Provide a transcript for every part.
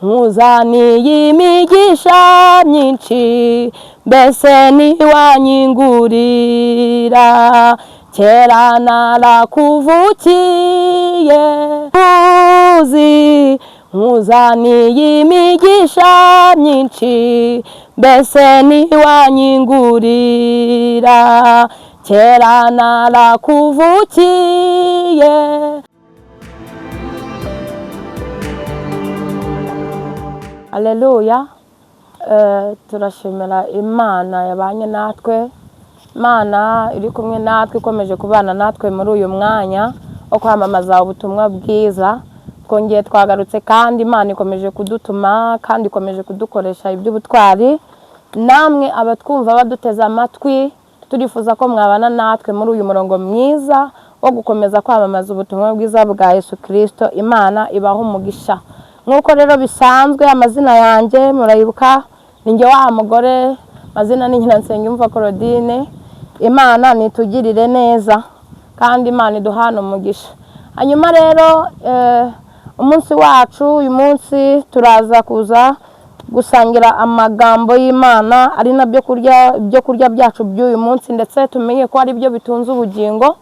nkuzaniye imigisha myinshi mbese ntiwanyingurira kera narakuvukiye uzi nkuzaniye imigisha myinshi mbese ntiwanyingurira kera narakuvukiye. Haleluya. Turashimira Imana yabanye natwe, Imana iri kumwe natwe ikomeje kubana natwe muri uyu mwanya wo kwamamaza ubutumwa bwiza. Twongeye twagarutse kandi Imana ikomeje kudutuma kandi ikomeje kudukoresha iby'ubutwari. Namwe abatwumva baduteze amatwi, turifuza ko mwabana natwe muri uyu murongo mwiza wo gukomeza kwamamaza ubutumwa bwiza bwa Yesu Kristo. Imana ibaho umugisha. Nkuko rero bisanzwe amazina yanjye murayibuka, ninjye wa mugore, mazina ni Nyiransengiyumva Claudine. Imana nitugirire neza kandi Imana iduhana umugisha. Hanyuma rero umunsi wacu uyu munsi turaza kuza gusangira amagambo y'Imana ari na byo kurya byacu by'uyu munsi, ndetse tumenye ko ari byo bitunze ubugingo.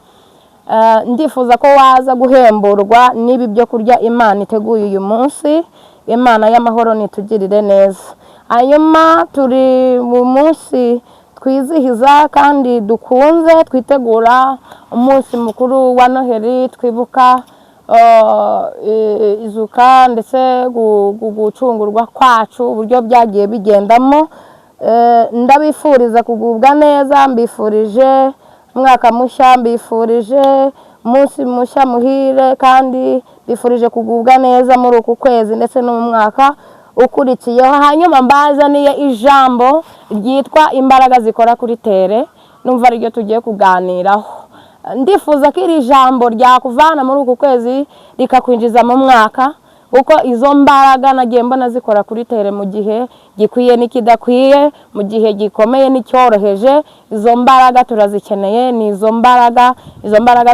Ndifuza ko waza guhemburwa n'ibi byo kurya Imana iteguye uyu munsi. Imana y'amahoro nitugirire neza. Hanyuma turi mu munsi twizihiza kandi dukunze, twitegura umunsi mukuru wa Noheli, twibuka izuka ndetse gucungurwa kwacu, uburyo byagiye bigendamo. Ndabifuriza kugubwa neza, mbifurije umwaka mushya, mbifurije umunsi mushya muhire, kandi mbifurije kugubwa neza muri uku kwezi ndetse no mu mwaka ukurikiyeho. Hanyuma mbazaniye ijambo ryitwa imbaraga zikora kuri tere, numva ari ryo tugiye kuganiraho. Ndifuza ko iri jambo ryakuvana muri uku kwezi rikakwinjiza mu mwaka, kuko izo mbaraga nagiye mbona zikora kuri tere mu gihe gikwiye n'ikidakwiye, mu gihe gikomeye n'icyoroheje. Izo mbaraga turazikeneye, ni izo mbaraga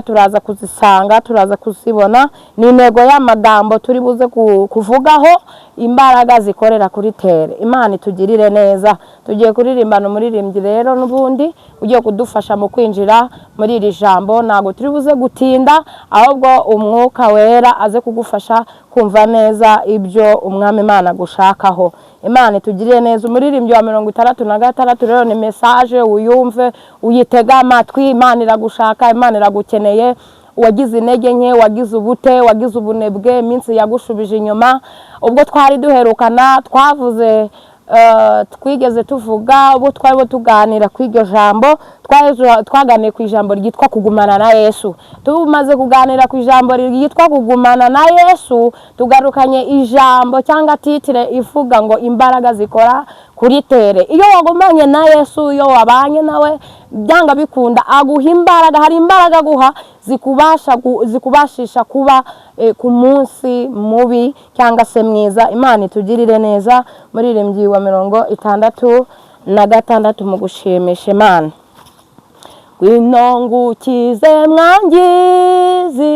turaza kuzisanga, turaza kuzibona. Ni intego y'amagambo turi buze kuvugaho, imbaraga zikorera kuri tere. Imana itugirire neza. Tugiye kuririmbana umuririmbyi rero n'ubundi ugiye kudufasha mu kwinjira muri iri jambo. Ntabwo turi buze gutinda, ahubwo umwuka wera aze kugufasha kumva neza ibyo umwami Imana gushakaho. Imana itugirire neza. Umuririmbyi wa 66 rero ni message uyumve, uyitega amatwi. Imana iragushaka, Imana iragukeneye. Wagize intege nke, wagize ubute, wagize ubunebwe, iminsi yagushubije inyuma. Ubwo twari duherukana twavuze twigeze tuvuga, ubwo twari tuganira ku iryo jambo, twaganiye ku ijambo ryitwa kugumana na Yesu. Tumaze kuganira ku ijambo ryitwa kugumana na Yesu, tugarukanye ijambo cyangwa titire ivuga ngo imbaraga zikora kuri tere. Iyo wagumanye na Yesu, iyo wabanye nawe, byanga bikunda aguha imbaraga. Hari imbaraga guha zikubashisha kuba ku munsi mubi cyangwa se mwiza. Imana itugirire neza. Muririmbyi wa 66 mu gushimisha Imana. Ngwino ngukize mwangizi,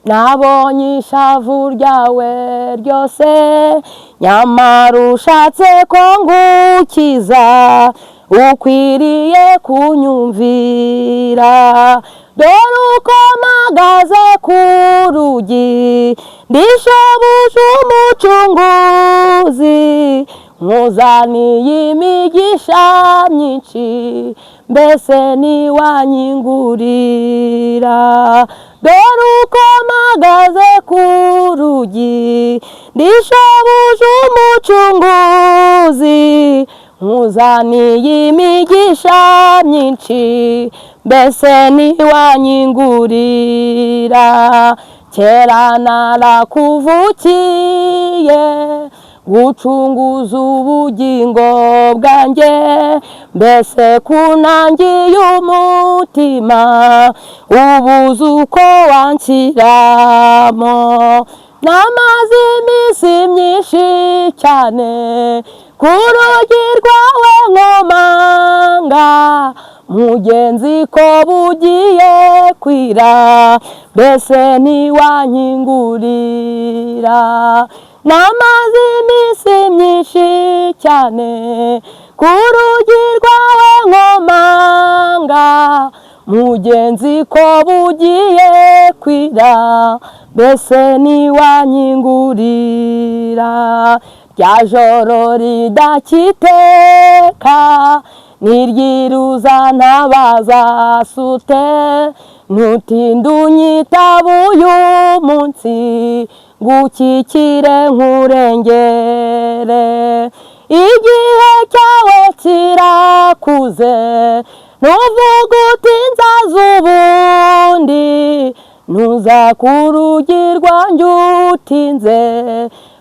nabonye ishavu ryawe ryose, nyamara ushatse ko ngukiza, ukwiriye kunyumvira. Dore uko mpagaze ku rugi, ndishabuje umucunguzi, nkuzaniye imigisha myinshi mbese ntiwanyingurira. Dore uko mpagaze ku rugi, ndishabuje umucunguzi, nkuzaniye imigisha myinshi mbese ntiwanyingurira. Kera narakuvukiye, gucunguza ubugingo bwanjye, mbese kunangiye umutima, ubuze uko wanshyiramo. Namaze iminsi myinshi cyane ku rugi rwawe nkomanga, mugenzi ko bugiye kwira, mbese ntiwanyingurira. namaze iminsi myinshi cyane ku rugi rwawe nkomanga, mugenzi ko bugiye kwira, mbese niwanyingurira. Rya joro ridakiteka niryiruza ntabaza sute, ntutinde unyitaba uyu munsi, ngukikire nkurengere. Igihe cyawe kirakuze, ntuvuge uti nzaza ubundi, ntuza ku rugi rwanjye utinze,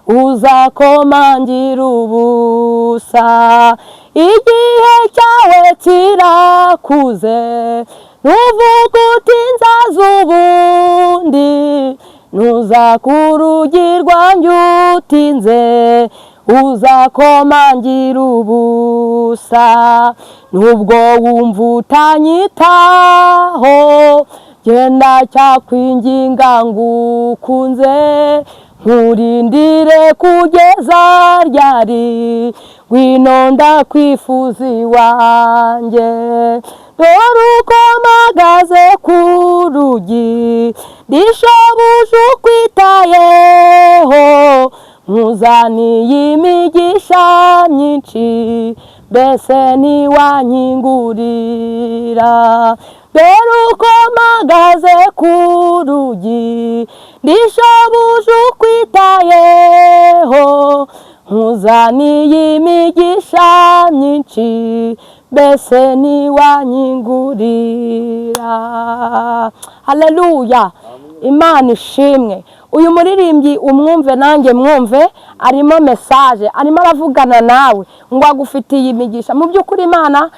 uzakomangira ubusa. Igihe cyawe kirakuze, ntuvuge uti nzaza ubundi, ntuza ku rugi rwanjye utinze, uzakomangira ubusa. Nubwo wumva utanyitaho, genda cyakwinginga ngukunze, nkurindire kugeza ryari, ngwino ndakwifuza iwanjye. Dore uko mpagaze ku rugi, ndishobuja ukwitayeho, nkuzaniye imigisha myinshi, mbese niwanyingurira. Dore uko mpagaze ku rugi, ndishobuja ukwitayeho, nkuzaniye imigisha myinshi, mbese niwanyingurira. Haleluya, Imana ishimwe. Uyu muririmbyi umwumve nanjye mwumve, arimo message, arimo aravugana nawe ngo agufitiye imigisha. Mu by'ukuri Imana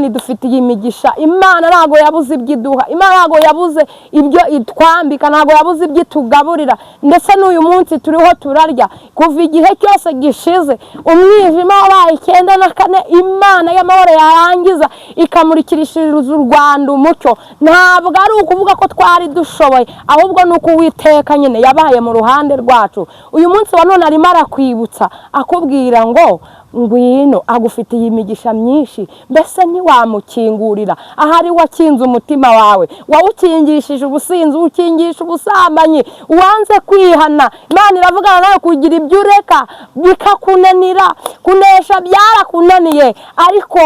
idufitiye imigisha. Imana ntago yabuze ibyo iduha, Imana ntago yabuze ibyo itwambika, ntago yabuze ibyo itugaburira. Ndetse n'uyu munsi turiho turarya, kuva igihe cyose gishize umwijima wabaye 9/4, Imana y'amahoro yarangiza ikamurikirishiriza u Rwanda umucyo. Ntabwo ari ukuvuga ko twari dushoboye, ahubwo nuko Uwiteka nyine yabaye mu ruhande rwacu. Uyu munsi wa none arimo arakwibutsa akubwira ngo ngwino, agufitiye imigisha myinshi, mbese ntiwamukingurira. Ahari wakinze umutima wawe, wawukingishije ubusinzi, ukingisha ubusambanyi, wanze kwihana. Imana iravugana nawe kugira ibyo ureka bikakunanira, kunesha byarakunaniye, ariko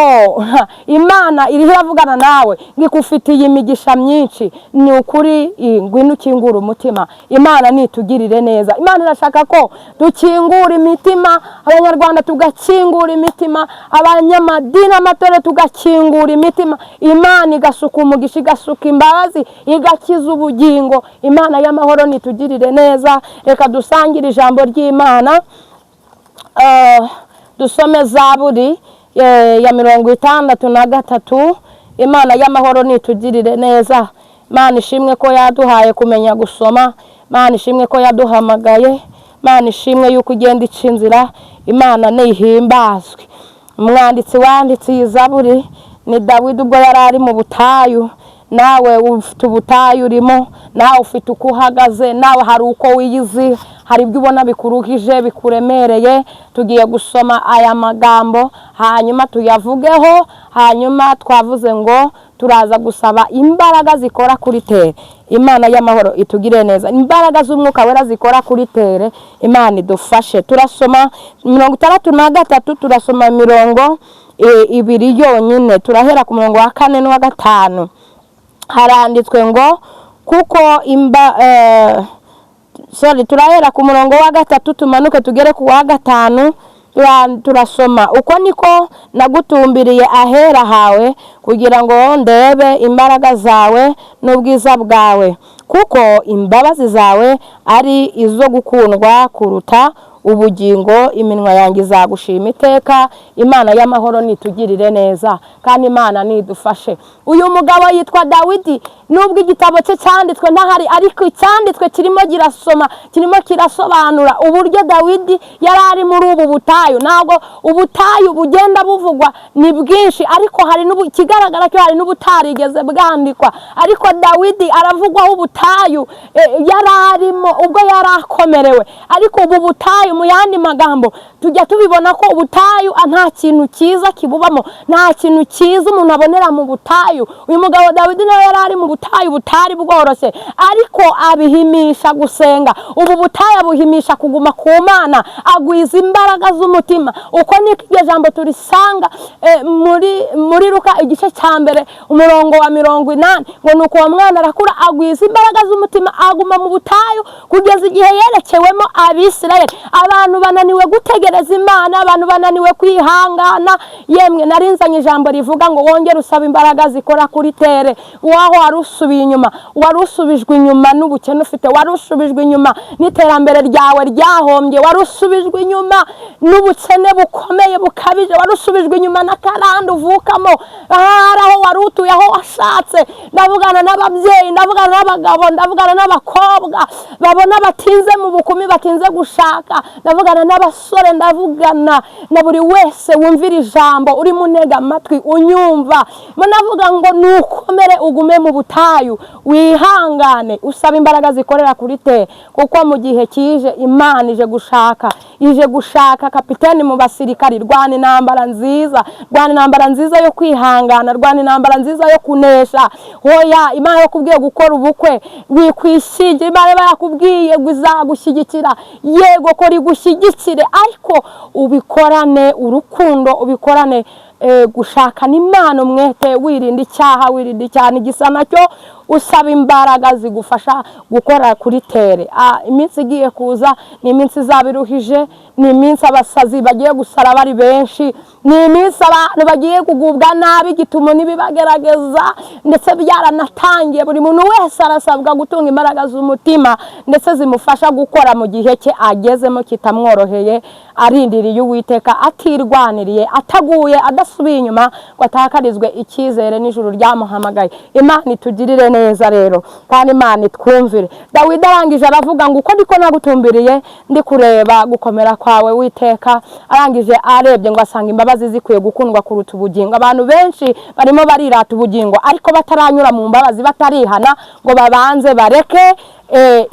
Imana iriho iravugana nawe ngikufitiye imigisha myinshi. Ni ukuri, ngwino ukingura umutima. Imana nitugirire neza. Imana irashaka ko dukingura imitima, Abanyarwanda tugakingura imitima, abanyamadini amatore tugakingura imitima. Imana igasuka umugisha, igasuka imbabazi, igakiza ubugingo. Imana y'amahoro nitugirire neza. Reka dusangire ijambo ry'Imana. Dusome Zaburi ya 63. Imana y'amahoro nitugirire neza. Imana ishimwe ko yaduhaye kumenya gusoma, Imana ishimwe ko yaduhamagaye, Imana ishimwe yuko ugenda ica inzira. Imana nihimbazwe. Umwanditsi wanditse iyi Zaburi ni Dawidi ubwo yari ari mu butayu. Nawe ufite ubutayu urimo, nawe ufite uko uhagaze, nawe hari uko wiyizi, hari ibyo ubona bikuruhije, bikuremereye. Tugiye gusoma aya magambo hanyuma tuyavugeho. Hanyuma twavuze ngo turaza gusaba imbaraga zikora kuri tere. Imana y'amahoro itugire neza. Imbaraga z'umwuka wera zikora kuri tere, Imana idufashe. Turasoma 63, turasoma 2 yonyine. Turahera ku murongo wa 4 n'uwa 5. Haranditswe ngo kuko turahera ku murongo wa 3 tumanuke tugere ku wa 5. Turasoma uko niko nagutumbiriye ahera hawe, kugira ngo ndebe imbaraga zawe n'ubwiza bwawe, kuko imbabazi zawe ari izo gukundwa kuruta ubugingo. Iminwa yanjye izagushima iteka. Imana y'amahoro nitugirire neza, kandi Imana nidufashe. Uyu mugabo yitwa Dawidi, nubwo igitabo cye cyanditswe ntahari, ariko icyanditswe kirimo girasoma, kirimo kirasobanura uburyo Dawidi yari ari muri ubu butayu. Ntabwo ubutayu bugenda buvugwa ni bwinshi, ariko hari kigaragara cyo hari n'ubutarigeze bwandikwa. Ariko Dawidi aravugwaho ubutayu yari arimo ubwo yari akomerewe, ariko ubu butayu ubutayu mu yandi magambo tujya tubibona ko ubutayu nta kintu cyiza kibubamo, nta kintu cyiza umuntu abonera mu butayu. Uyu mugabo Dawidi nawe yari ari mu butayu butari bworoshye, ariko abihimisha gusenga. Ubu butayu abuhimisha kuguma ku Mana, agwiza imbaraga z'umutima. Uko niko iryo jambo turisanga muri Luka igice cya mbere umurongo wa 80, ngo nuko uwo mwana arakura agwiza imbaraga z'umutima, aguma mu butayu kugeza igihe yerekewemo Abisirayeli. Abantu bananiwe gutegereza Imana, abantu bananiwe kwihangana. Yemwe narinzanye ijambo rivuga ngo wongere usaba imbaraga zikora kuri tere. Waho warusubiye inyuma, warusubijwe inyuma n'ubukene ufite, warusubijwe inyuma n'iterambere ryawe ryahombye, warusubijwe inyuma n'ubukene bukomeye bukabije, warusubijwe inyuma n'akarande uvukamo, aho warutuye, aho washatse. Ndavugana n'ababyeyi, ndavugana n'abagabo, ndavugana n'abakobwa babona batinze mu bukumi, batinze gushaka, ndavugana n'abasore, ndavugana na buri wese wumvira ijambo uri mu ntega amatwi unyumva. Navuga ngo nukomere ugume mu butayu, wihangane usaba imbaraga zikorera kuri te, kuko mu gihe kije Imana ije gushaka kapiteni mu basirikari. Rwana intambara nziza, rwana intambara nziza yo kwihangana, rwana intambara nziza yo kunesha. Hoya Imana yakubwiye gukora ubukwe, wikwishingira. Imana yakubwiye gushyigikira, yego ko rigushyigikire, ariko ubikorane urukundo, ubikorane gushakana Imana umwete, wirinda icyaha igisa nacyo, usaba imbaraga zigufasha gukora kuri tere. Iminsi igiye kuza ni iminsi izabiruhije, ni iminsi abasazi bagiye gusara bari benshi, ni iminsi abantu bagiye kugubwa nabi, igitumo nibibagerageza, ndetse byaranatangiye. Buri muntu wese arasabwa gutunga imbaraga z'umutima, ndetse zimufasha gukora mu gihe cye agezemo kitamworoheye, arindiriye Uwiteka, atirwaniriye, ataguye, adasubiye inyuma ngo atakarizwe icyizere n'ijuru ryamuhamagaye. Imana itugirire neza rero, kandi Imana itwumvire. Dawidi arangije aravuga ngo uko ndiko nagutumbiriye ndi kureba gukomera kwawe Uwiteka. Arangije arebye ngo asanga imbabazi zikwiye gukundwa kuruta ubugingo. Abantu benshi barimo barirata ubugingo, ariko bataranyura mu mbabazi, batarihana ngo babanze bareke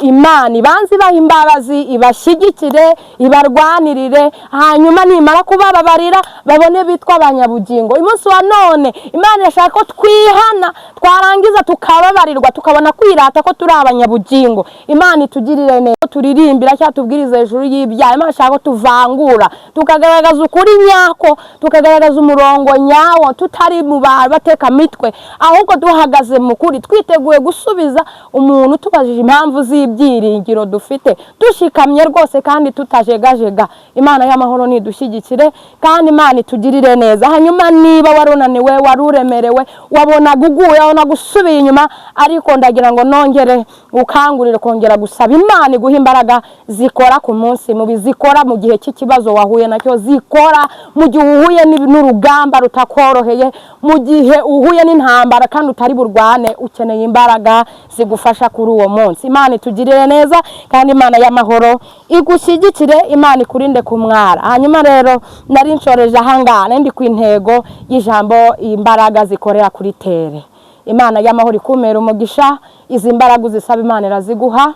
Imana ibanze ibaha imbabazi, ibashyigikire, ibarwanirire, hanyuma nimara kubababarira babone bitwa abanyabugingo. Uyu munsi wa none Imana irashaka ko twihana, twarangiza tukababarirwa, tukabona kwirata ko turi abanyabugingo. Imana itugirire neza, turirimbira cyangwa tubwiriza hejuru y'ibyaha. Imana ishaka ko tuvangura, tukagaragaza ukuri nyako, tukagaragaza umurongo nyawo, tutari mu bateka mitwe, ahubwo duhagaze mu kuri, twiteguye gusubiza umuntu tubajije impamvu z'ibyiringiro dufite, dushikamye rwose kandi tutajegajega. Imana y'amahoro nidushyigikire, kandi Imana itugirire neza. Hanyuma niba warunaniwe, waruremerewe, wabona guguye, wabona gusubiye inyuma, ariko ndagira ngo nongere ukangurire kongera gusaba Imana iguha imbaraga zikora ku munsi mubi, zikora mu gihe cy'ikibazo wahuye nacyo, zikora mu gihe uhuye n'urugamba rutakoroheye, mu gihe uhuye n'intambara kandi utari burwane, ukeneye imbaraga zigufasha kuri uwo munsi. Imana itugirire neza, kandi Imana y'amahoro igushyigikire, Imana ikurinde kumwara. Hanyuma rero nari nshoreje ahangana ndi ku intego y'ijambo imbaraga zikorera kuri tere. Imana y'amahoro ikumera umugisha, izi mbaraga uzisaba Imana iraziguha.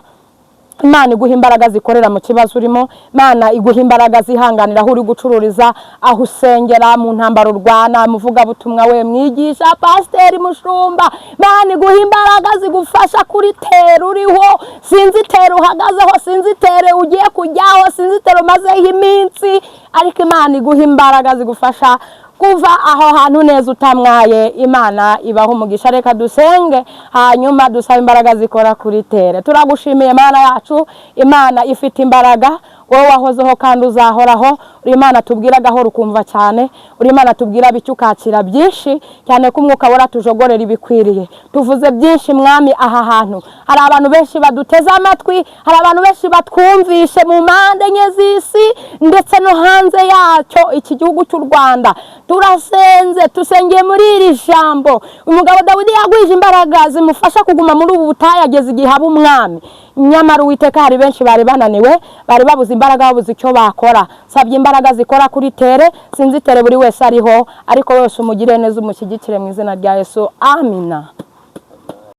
Imana iguha imbaraga zikorera mu kibazo urimo, Imana iguha imbaraga zihanganira aho uri gucururiza, aho usengera, mu ntambaro urwana, muvuga butumwa, we mwigisha, pasiteri, mushumba. Imana iguha imbaraga zigufasha kuri tere uriho, sinzi tere uhagazeho, sinzi tere ugiye kujyaho, sinzi tere umazeho iminsi, ariko Imana iguha imbaraga zigufasha kuva aho hantu neza utamwaye. Imana ibaho umugisha. Reka dusenge, hanyuma dusaba imbaraga zikora kuri tere. Turagushimiye Imana yacu, Imana ifite imbaraga, wowe wahozeho kandi uzahoraho. Uri Imana tubwira gahoro ukumva cyane, uri Imana tubwira bicyo ukakira byinshi, cyane ko umwuka wera tujogorera ibikwiriye. Tuvuze byinshi Mwami aha hantu, hari abantu benshi baduteze amatwi, hari abantu benshi batwumvishe mu mpande enye z'isi ndetse no hanze yacyo iki gihugu cy'u Rwanda. Turasenze, tusengeye muri iri jambo. Umugabo Dawidi yagwije imbaraga zimufasha kuguma muri ubu butayu ageze igihe aba umwami. Nyamara Uwiteka hari benshi bari bananiwe, bari babuze imbaraga, babuze icyo bakora. Sabye imbaraga zikora kuri tere, sinzi tere buri wese ariho, ariko wese umugire neza, umushyigikire mu izina rya Yesu. Amina.